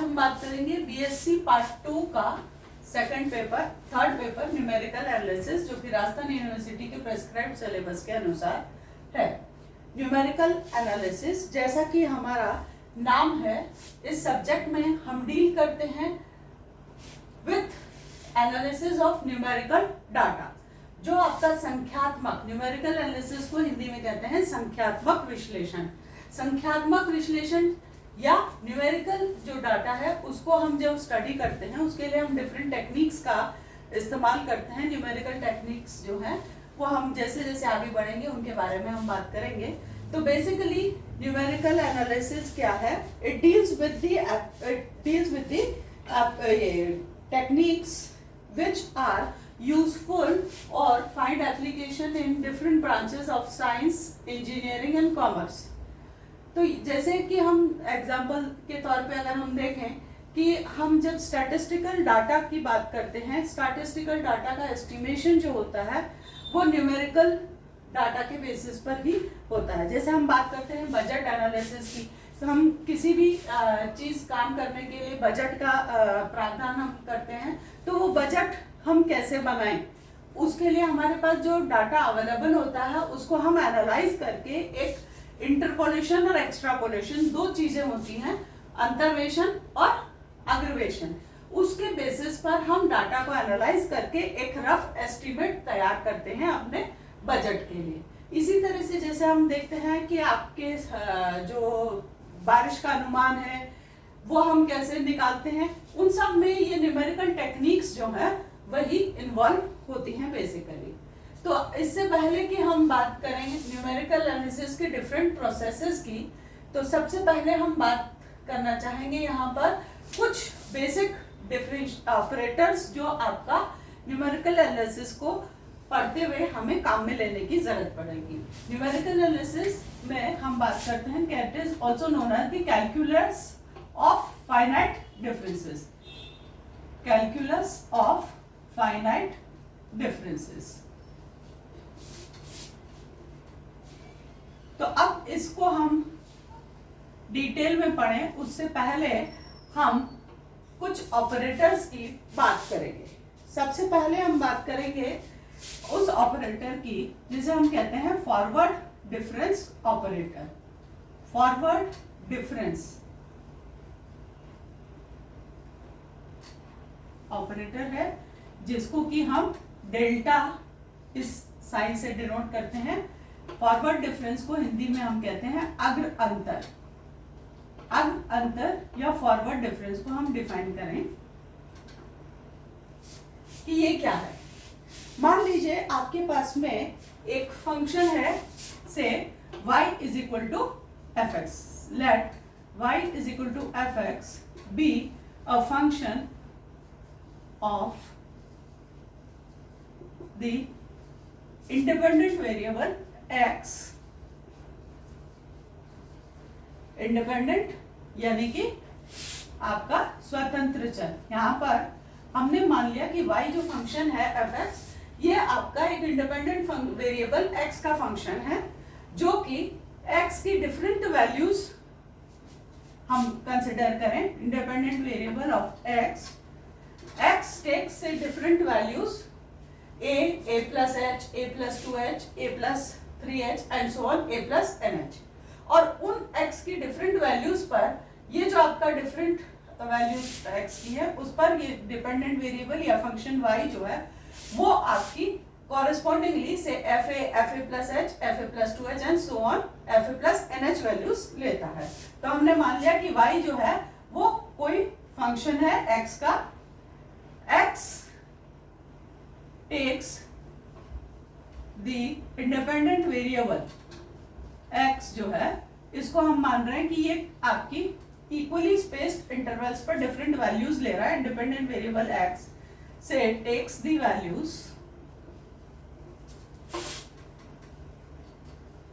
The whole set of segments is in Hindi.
हम बात करेंगे बीएससी पार्ट 2 का थर्ड पेपर न्यूमेरिकल एनालिसिस, जो कि राजस्थान यूनिवर्सिटी के प्रेस्क्राइब्ड सिलेबस के अनुसार है। न्यूमेरिकल एनालिसिस, जैसा कि हमारा नाम है, इस सब्जेक्ट में हम डील करते हैं with analysis of numerical data, जो आपका संख्यात्मक, न्यूमेरिकल एनालिसिस को हिंदी में कहते हैं संख्यात्मक विश्लेषण। संख्यात्मक विश्लेषण या न्यूमेरिकल जो डाटा है उसको हम जब स्टडी करते हैं उसके लिए हम डिफरेंट टेक्निक्स का इस्तेमाल करते हैं। न्यूमेरिकल टेक्निक्स जो है वो हम जैसे जैसे आगे बढ़ेंगे उनके बारे में हम बात करेंगे। तो बेसिकली न्यूमेरिकल एनालिसिस क्या है? It deals with the techniques which are useful और find application in different branches of science, engineering and commerce. तो जैसे कि हम एग्जाम्पल के तौर पे अगर हम देखें कि हम जब स्टैटिस्टिकल डाटा की बात करते हैं, स्टैटिस्टिकल डाटा का एस्टिमेशन जो होता है वो न्यूमेरिकल डाटा के बेसिस पर ही होता है। जैसे हम बात करते हैं बजट एनालिसिस की, तो हम किसी भी चीज़ काम करने के लिए बजट का प्रावधान हम करते हैं, तो वो बजट हम कैसे बनाएं, उसके लिए हमारे पास जो डाटा अवेलेबल होता है उसको हम एनालाइज करके एक इंटरपोलेशन और एक्सट्रापोलेशन, दो चीजें होती हैं, अंतर्वेशन और अग्रवेशन, उसके बेसिस पर हम डाटा को एनालाइज करके एक रफ एस्टिमेट तैयार करते हैं अपने बजट के लिए। इसी तरह से जैसे हम देखते हैं कि आपके जो बारिश का अनुमान है वो हम कैसे निकालते हैं, उन सब में ये न्यूमेरिकल टेक्निक्स जो है वही इन्वॉल्व होती हैं बेसिकली। तो इससे पहले कि हम बात करें न्यूमेरिकल एनालिसिस के डिफरेंट प्रोसेसेस की, तो सबसे पहले हम बात करना चाहेंगे यहाँ पर कुछ बेसिक डिफरेंट ऑपरेटर्स जो आपका न्यूमेरिकल एनालिसिस को पढ़ते हुए हमें काम में लेने की जरूरत पड़ेगी। न्यूमेरिकल एनालिसिस में हम बात करते हैं it is also known as the calculus of finite differences. Calculus of finite differences. तो अब इसको हम डिटेल में पढ़ें उससे पहले हम कुछ ऑपरेटर्स की बात करेंगे। सबसे पहले हम बात करेंगे उस ऑपरेटर की जिसे हम कहते हैं forward difference operator. Forward difference operator है जिसको कि हम डेल्टा इस साइन से डिनोट करते हैं। फॉरवर्ड डिफरेंस को हिंदी में हम कहते हैं अग्र अंतर। अग्र अंतर या फॉरवर्ड डिफरेंस को हम डिफाइन करें कि ये क्या है। मान लीजिए आपके पास में एक फंक्शन है, say y is equal to f x. Let y is equal to f x be a function of the independent variable x। Independent यानी कि आपका स्वतंत्र चर। यहाँ पर हमने मान लिया कि y जो फंक्शन है fx, ये आपका एक इंडिपेंडेंट वेरिएबल x का फंक्शन है, जो कि x की डिफरेंट वैल्यूज हम कंसिडर करें। Independent variable of x takes से different values a plus h, a plus 2h, a plus 3h and so on, a plus nh। और उन x की डिफरेंट वैल्यूज पर ये जो आपका डिफरेंट वैल्यूज x की है उस पर ये डिपेंडेंट वेरिएबल या फंक्शन y जो है वो आपकी कॉरेस्पॉन्डिंगली से fa plus h, fa plus 2h and so on, fa plus nh values लेता है। तो हमने मान लिया कि y जो है वो कोई फंक्शन है x का। x takes the independent variable x जो है, इसको हम मान रहे हैं कि ये आपकी इक्वली स्पेस्ड इंटरवल्स पर डिफरेंट वैल्यूज ले रहा है। इंडिपेंडेंट वेरिएबल x से takes the values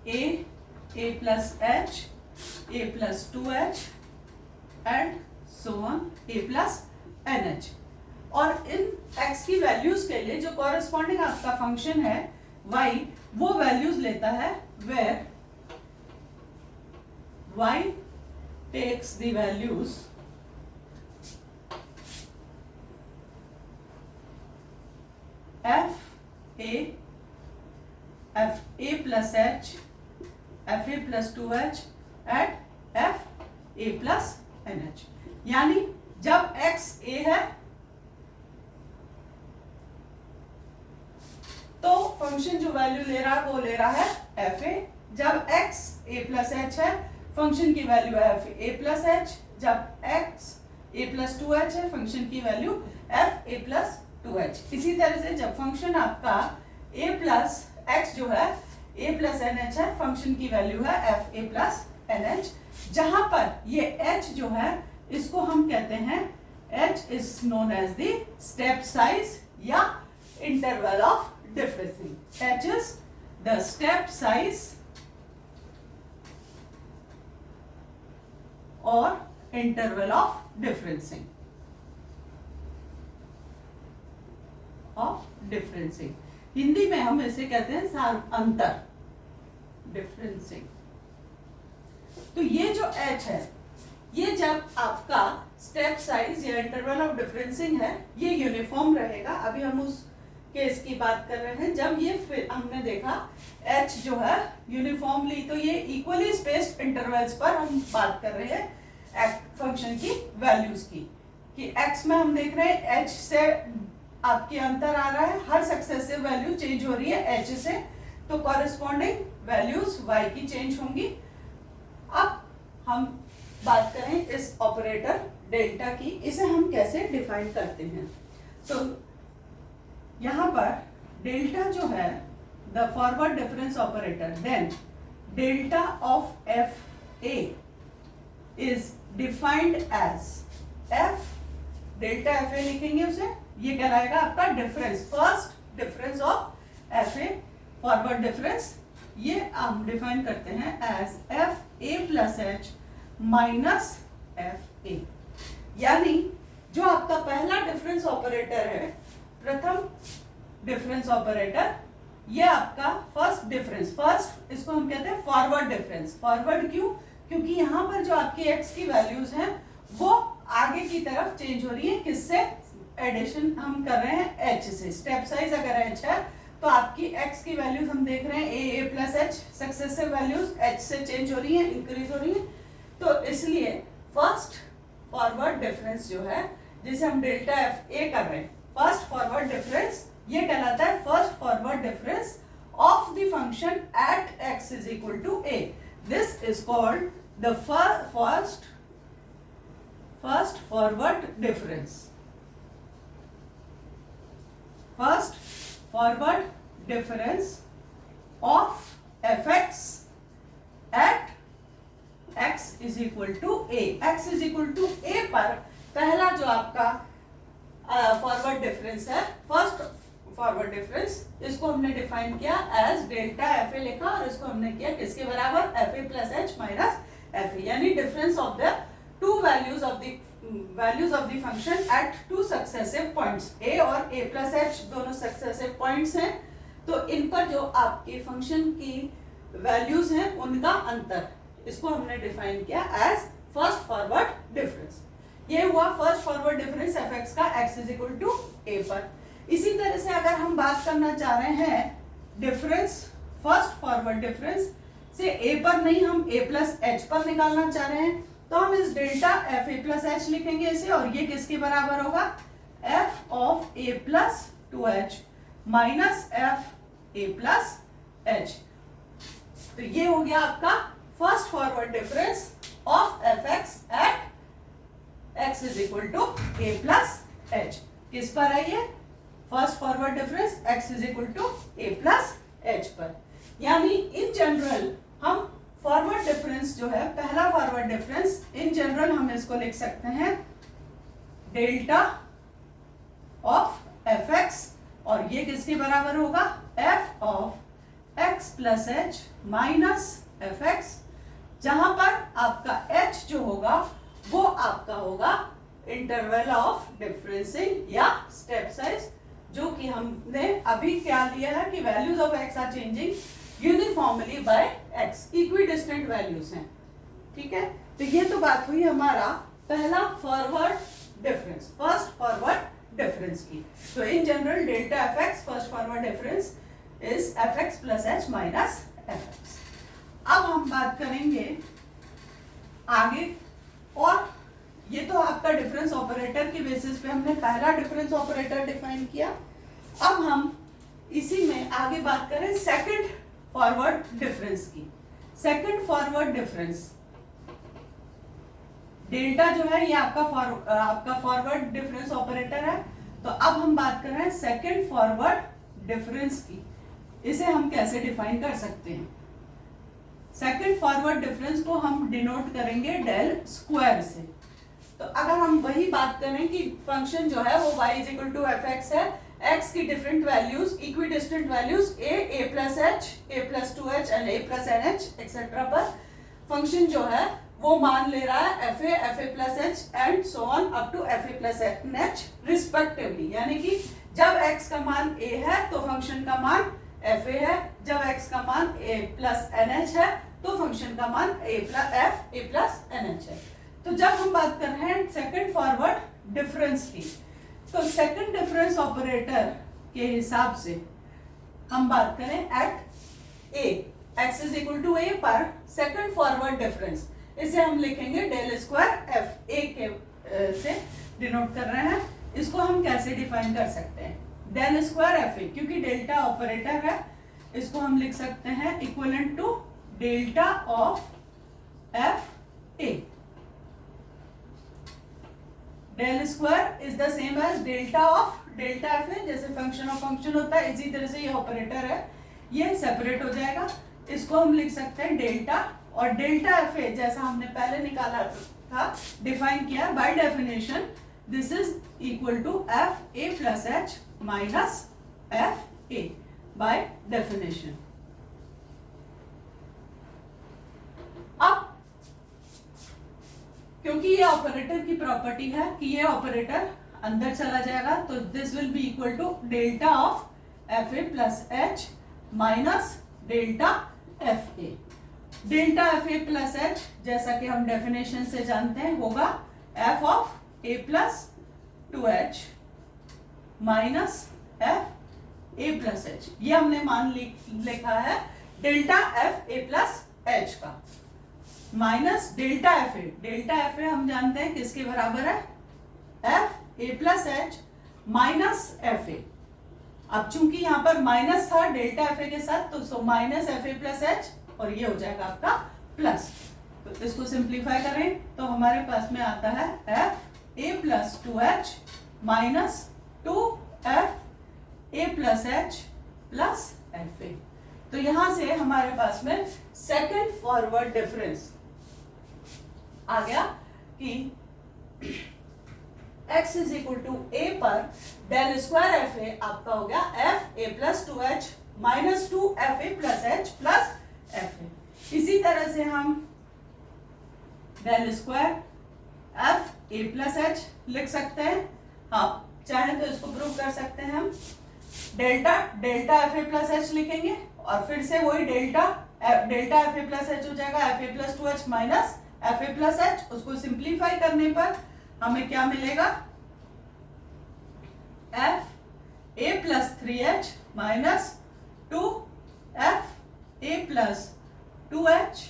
a plus h, a plus 2h and so on, a plus nh। और इन x की वैल्यूज के लिए जो कॉरेस्पॉन्डिंग आपका फंक्शन है y, वो वैल्यूज लेता है where y takes the values plus h f A plus 2h at f A plus n h. यानी जब x a है तो फंक्शन जो वैल्यू ले रहा है वो ले रहा है एफ ए। जब x a प्लस एच है फंक्शन की वैल्यू है एफ ए प्लस एच। जब x a प्लस 2h है फंक्शन की value F A plus 2h। इसी तरह से जब फंक्शन आपका a प्लस x जो है a प्लस एन एच है फंक्शन की वैल्यू है F A plus n h. जहां पर ये h जो है इसको हम कहते हैं h is known as the step size या interval of differencing. h is the step size और इंटरवल ऑफ डिफरेंसिंग हिंदी में हम इसे कहते हैं अंतर, डिफरेंसिंग। तो ये जो h है ये जब आपका स्टेप साइज या इंटरवल ऑफ डिफरेंसिंग है ये यूनिफॉर्म रहेगा। अभी हम उस केस की बात कर रहे हैं जब ये फिर हमने देखा h जो है यूनिफॉर्मली, तो ये इक्वली स्पेस्ड इंटरवल्स पर हम बात कर रहे हैं फंक्शन की वैल्यूज की कि x में हम देख रहे हैं h से आपके अंतर आ रहा है, हर सक्सेसिव वैल्यू चेंज हो रही है h से, तो कॉरेस्पॉन्डिंग वैल्यूज y की चेंज होंगी। अब हम बात करें इस ऑपरेटर डेल्टा की, इसे हम कैसे डिफाइन करते हैं। तो यहां पर डेल्टा जो है the forward difference operator, then delta of F a is defined as f, delta F a लिखेंगे उसे, ये कहलाएगा आपका difference, first difference of F a, forward difference. ये हम डिफाइन करते हैं as f A plus H minus F A. यानी जो आपका पहला डिफरेंस ऑपरेटर है, प्रथम डिफरेंस ऑपरेटर, ये आपका फर्स्ट डिफरेंस, फर्स्ट इसको हम कहते हैं फॉरवर्ड डिफरेंस। फॉरवर्ड क्यों? क्योंकि यहाँ पर जो आपकी x की वैल्यूज हैं वो आगे की तरफ चेंज हो रही है, किससे? एडिशन हम कर रहे हैं h से। स्टेप साइज अगर h है तो आपकी x की वैल्यूज हम देख रहे हैं a plus H, successive values h से चेंज हो रही है, इंक्रीज हो रही है। तो इसलिए फर्स्ट फॉरवर्ड डिफरेंस जो है जिसे हम डेल्टा एफ ए कर रहे हैं, फर्स्ट फॉरवर्ड डिफरेंस, ये कहलाता है first forward difference of the function at x is equal to a। This is called the first forward difference. First forward difference of fx at x is equal to a। x is equal to a पर पहला जो आपका फॉरवर्ड डिफरेंस है, फर्स्ट फॉरवर्ड डिफरेंस, इसको हमने डिफाइन किया एज डेल्टा एफ ए लिखा और इसको हमने किया किसके बराबर? F A plus H minus F A. यानी difference of the two values of the function at two successive points, a और a प्लस एच दोनों सक्सेसिव पॉइंट्स हैं, तो इन पर जो आपके फंक्शन की वैल्यूज हैं उनका अंतर, इसको हमने डिफाइन किया एज फर्स्ट फॉरवर्ड डिफरेंस। ये हुआ first forward difference f x का x is equal to a पर। इसी तरह से अगर हम बात करना चाह रहे हैं डिफरेंस, फर्स्ट फॉरवर्ड डिफरेंस से a पर नहीं, हम a प्लस एच पर निकालना चाह रहे हैं, तो हम इस delta F A plus h लिखेंगे इसे, और ये किसके बराबर होगा? f of a plus 2h minus F A plus h. तो ये हो गया आपका first forward difference of f x at x is equal to a plus h. किस पर है ये? First forward difference x is equal to a plus h पर। यानी इन जनरल हम फॉरवर्ड डिफरेंस जो है, पहला फॉरवर्ड डिफरेंस, इन जनरल हम इसको लिख सकते हैं डेल्टा ऑफ एफ एक्स, और ये किसके बराबर होगा? f of x plus H minus F x, जहां पर आपका h जो होगा वो आपका होगा इंटरवल ऑफ डिफरेंसिंग या स्टेप साइज, जो कि हमने अभी क्या लिया है कि values of x are changing uniformly by x, equidistant values हैं। ठीक है, तो ये तो बात हुई हमारा पहला forward difference, first forward difference की। तो in general delta F x first forward difference is F x plus H minus F x. अब हम बात करेंगे आगे, और ये तो आपका डिफरेंस ऑपरेटर की बेसिस पे हमने पहला डिफरेंस ऑपरेटर डिफाइन किया। अब हम इसी में आगे बात करें सेकंड फॉरवर्ड डिफरेंस की। सेकंड फॉरवर्ड डिफरेंस डेल्टा जो है ये आपका फॉरवर्ड डिफरेंस ऑपरेटर है। तो अब हम बात कर रहे हैं सेकंड फॉरवर्ड डिफरेंस की। इसे हम कैसे डिफाइन कर सकते हैं? सेकंड फॉरवर्ड डिफरेंस को हम डिनोट करेंगे डेल स्क्वायर से। तो अगर हम वही बात करें कि फंक्शन जो है वो y is equal to f x है, x की different values, equidistant values a plus h, a plus 2h and a plus n h etcetera पर फंक्शन जो है वो मान ले रहा है fa plus h and so on up to fa plus n h respectively. यानी कि जब x का मान a है तो फंक्शन का मान fa है, जब x का मान a प्लस एनएच है तो फंक्शन का मान a प्लस एनएच है। तो जब हम बात कर रहे हैं सेकंड फॉरवर्ड डिफरेंस की, तो सेकंड डिफरेंस ऑपरेटर के हिसाब से हम बात करें at a, x is equal to a पर सेकंड फॉरवर्ड डिफरेंस, इसे हम लिखेंगे डेल स्क्वायर एफ ए के से डिनोट कर रहे हैं। इसको हम कैसे डिफाइन कर सकते हैं? डेल स्क्वायर एफ ए, क्योंकि डेल्टा ऑपरेटर है, इसको हम लिख सकते हैं equivalent to delta of F a. Del square is the same as delta of delta F a. जैसे फंक्शन ऑफ फंक्शन होता है, इसी तरह से ये ऑपरेटर है, ये सेपरेट हो जाएगा। इसको हम लिख सकते हैं डेल्टा, और डेल्टा एफ ए जैसा हमने पहले निकाला था, डिफाइन किया by definition, this is equal to f A plus H minus F a by definition. अब क्योंकि ये ऑपरेटर की प्रॉपर्टी है कि ये ऑपरेटर अंदर चला जाएगा, तो this will be equal to delta of F A plus H minus delta F A. Delta F A plus H जैसा कि हम डेफिनेशन से जानते हैं होगा F of A plus 2h minus F A plus H. ये हमने मान लिखा है delta F A plus H का, minus delta F A. Delta F A हम जानते हैं किसके बराबर है? F A plus H minus F A. अब चूंकि यहाँ पर माइनस था डेल्टा एफ ए के साथ, तो so minus F A plus H, और ये हो जाएगा आपका प्लस। तो इसको सिंप्लीफाई करें तो हमारे पास में आता है F A plus 2h minus 2f a plus h plus f ए। तो यहां से हमारे पास में सेकंड फॉरवर्ड डिफरेंस आ गया कि x is equal to a पर डेल स्क्वायर एफ ए आपका हो गया f A plus 2h minus 2f a plus h plus f a. इसी तरह से हम डेल स्क्वायर एफ ए प्लस एच लिख सकते हैं। हाँ, चाहे तो इसको प्रूव कर सकते हैं हम। Delta F A plus h लिखेंगे और फिर से वही delta F A plus h हो जाएगा f A plus 2h minus F A plus h. उसको सिंप्लीफाई करने पर हमें क्या मिलेगा? F A plus 3h minus 2f a plus 2h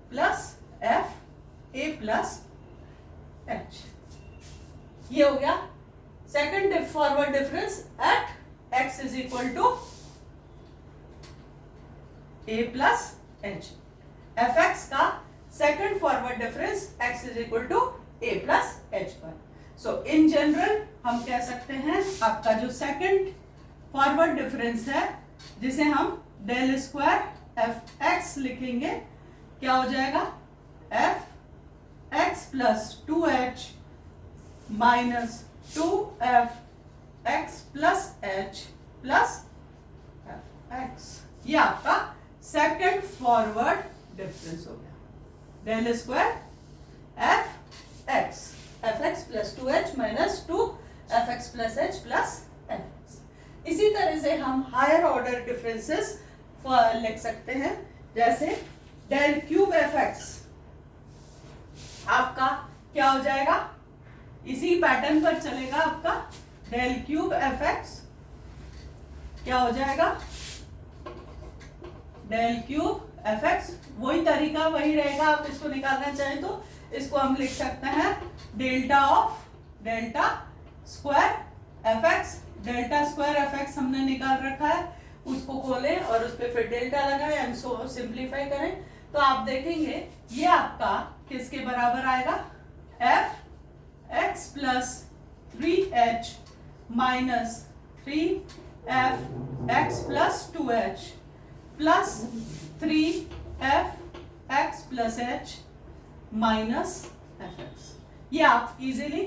plus f A plus H. ये हो गया second forward difference at x is equal to a plus h. F x का second forward difference x is equal to a plus h पर। सो इन जनरल हम कह सकते हैं आपका जो सेकंड फॉरवर्ड डिफरेंस है, जिसे हम डेल स्क्वायर एफ एक्स लिखेंगे, क्या हो जाएगा? F x plus 2h minus 2f x plus h plus f x. ये आपका सेकंड फॉरवर्ड डिफरेंस हो गया। Del square f x plus 2h minus 2f plus h plus f x. इसी तरह से हम हायर ऑर्डर डिफरेंसेस लिख सकते हैं, जैसे डेल क्यूब एफ एक्स आपका क्या हो जाएगा? इसी पैटर्न पर चलेगा आपका। डेल क्यूब एफ एक्स क्या हो जाएगा? डेल क्यूब एफ एक्स, वही तरीका वही रहेगा। आप इसको निकालना चाहें तो इसको हम लिख सकते हैं delta of delta square f x. Delta square f x हमने निकाल रखा है, उसको खोलें और उस पर फिर डेल्टा लगाएं एंड सो सिंप्लीफाई करें तो आप देखेंगे ये आपका किसके बराबर आएगा, F x plus 3h minus 3f x plus 2h plus 3f x plus h minus F x. ये आप इजीली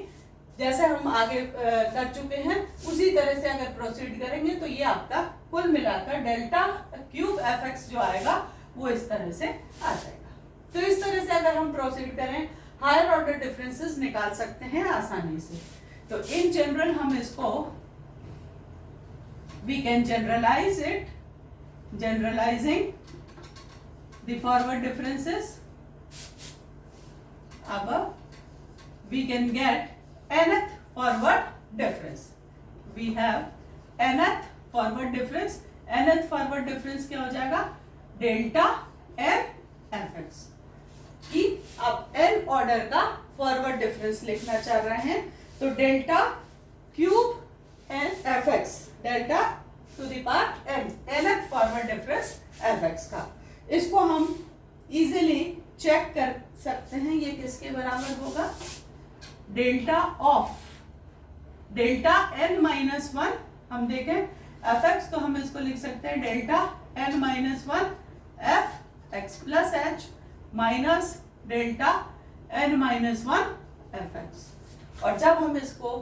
जैसे हम आगे कर चुके हैं उसी तरह से अगर प्रोसीड करेंगे तो ये आपका कुल मिलाकर डेल्टा क्यूब एफ एक्स जो आएगा वो इस तरह से आ जाएगा। तो इस तरह से अगर हम प्रोसीड करें हायर ऑर्डर डिफरेंसेस निकाल सकते हैं आसानी से। तो इन जनरल हम इसको we can generalize it, generalizing the forward differences above we can get nth forward difference. We have nth forward difference. nth forward difference क्या हो जाएगा, डेल्टा n एफ एक्स की आप n ऑर्डर का फॉरवर्ड डिफरेंस लिखना चाह रहे हैं तो delta cube n f x, delta two the power n, nth forward difference f x का। इसको हम इजीली चेक कर सकते हैं ये किसके बराबर होगा, delta of delta n minus 1। हम देखें एफ एक्स तो हम इसको लिख सकते हैं delta n minus 1 f x plus H minus delta n minus 1 f x. और जब हम इसको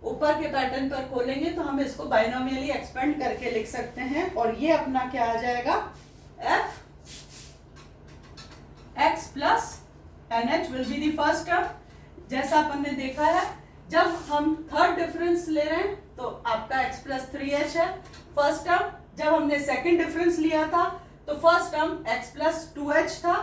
ऊपर के पैटर्न पर खोलेंगे तो हम इसको बाइनोमियली एक्सपेंड करके लिख सकते हैं और ये अपना क्या आ जाएगा, f x plus n h will be the first term. जैसा अपन ने देखा है जब हम थर्ड डिफरेंस ले रहे हैं तो आपका x प्लस 3h है फर्स्ट टर्म। जब हमने सेकंड डिफरेंस लिया था तो first term x plus 2h था,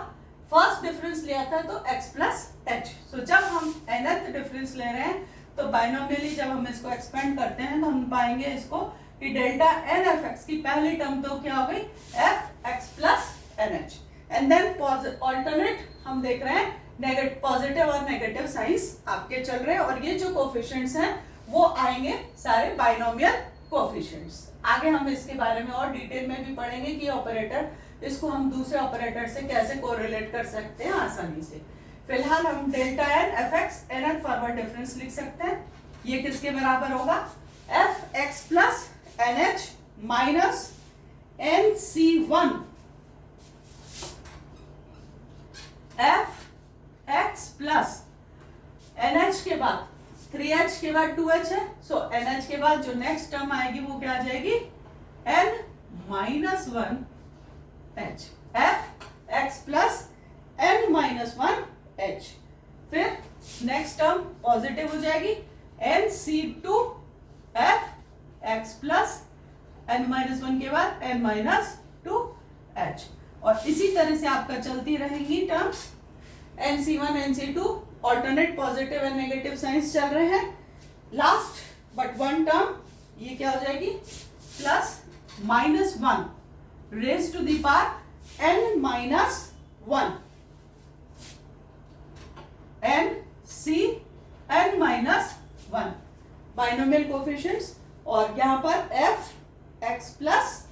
फर्स्ट डिफरेंस लिया था तो x प्लस h। सो जब हम nth डिफरेंस ले रहे हैं तो बाइनोमियली जब हम इसको एक्सपेंड करते हैं तो हम पाएंगे इसको कि डेल्टा n एफ एक्स की पहली टर्म तो क्या हो गई, f x plus nh and then alternate हम देख रहे हैं पॉजिटिव और नेगेटिव साइंस आपके चल रहे हैं और ये जो कोफिशिएंट्स हैं वो आएंगे सारे बाइनोमियल कोफिशिएंट्स। आगे हम इसके बारे में और डिटेल में भी पढ़ेंगे कि ऑपरेटर इसको हम दूसरे ऑपरेटर से कैसे कोरिलेट कर सकते हैं आसानी से। फिलहाल हम delta n f x nth forward difference लिख सकते हैं। ये किसके बराबर होगा, f x plus n h minus n c 1 f x plus n h के बाद 3h के बाद 2h है, सो एन एच के बाद जो नेक्स्ट टर्म आएगी वो क्या आ जाएगी, n minus 1 h F x plus n minus 1 h। फिर नेक्स्ट टर्म पॉजिटिव हो जाएगी n c2 f x plus n minus 1 के बाद n माइनस 2 h। और इसी तरह से आपका चलती रहेंगी terms NC1 NC2 alternate positive and negative science चल रहे हैं। लास्ट बट वन टर्म ये क्या हो जाएगी, plus minus 1 raise to the power n minus 1 n c n minus 1 binomial coefficients. और यहां पर f x प्लस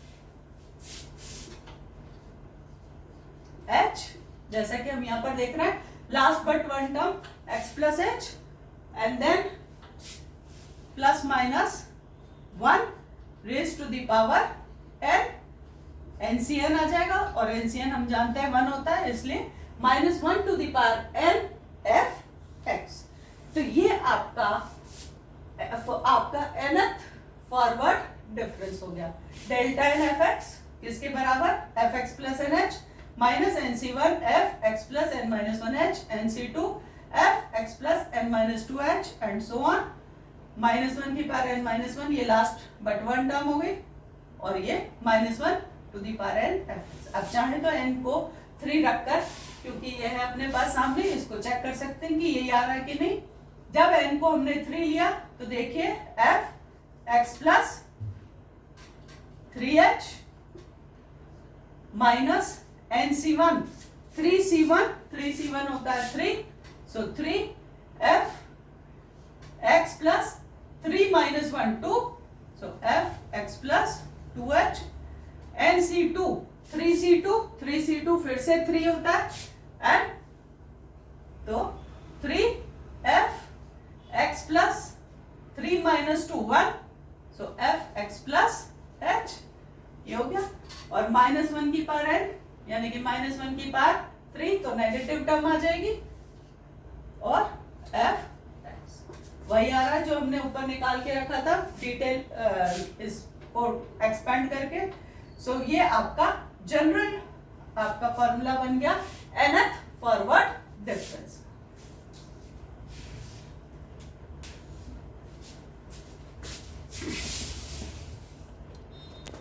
h जैसा कि हम यहां पर देख रहे हैं last but one term x plus h and then plus minus 1 raise to the power n, NCN आ जाएगा और NCN हम जानते हैं 1 होता है इसलिए minus 1 to the power n f x। तो ये आपका nth फॉरवर्ड डिफरेंस हो गया, डेल्टा n एफ एक्स किसके बराबर, f x plus n h minus NC1 f x plus n minus 1h NC2 f x plus n minus 2h and so on minus 1 की पावर n माइनस 1। ये लास्ट बट वन टर्म हो गई और ये minus 1 to the power n f। अब चाहे तो n को 3 रखकर, क्योंकि ये है अपने पास सामने, इसको चेक कर सकते हैं कि ये आ रहा है कि नहीं। जब n को हमने 3 लिया तो देखिए f x plus 3h minus NC1, 3C1 होता है 3, सो 3F x प्लस 3 माइनस 1 2, सो F x plus 2H, NC2 3C2 फिर से 3 होता है एंड तो 3F x प्लस 3 माइनस 2 1, सो F x प्लस H, ये हो गया। और -1 की पावर n यानी कि -1 की पावर 3, तो नेगेटिव टर्म आ जाएगी और F वही आ रहा है जो हमने ऊपर निकाल के रखा था डिटेल इसको एक्सपेंड करके। सो ये आपका जनरल आपका फॉर्मूला बन गया nth फॉरवर्ड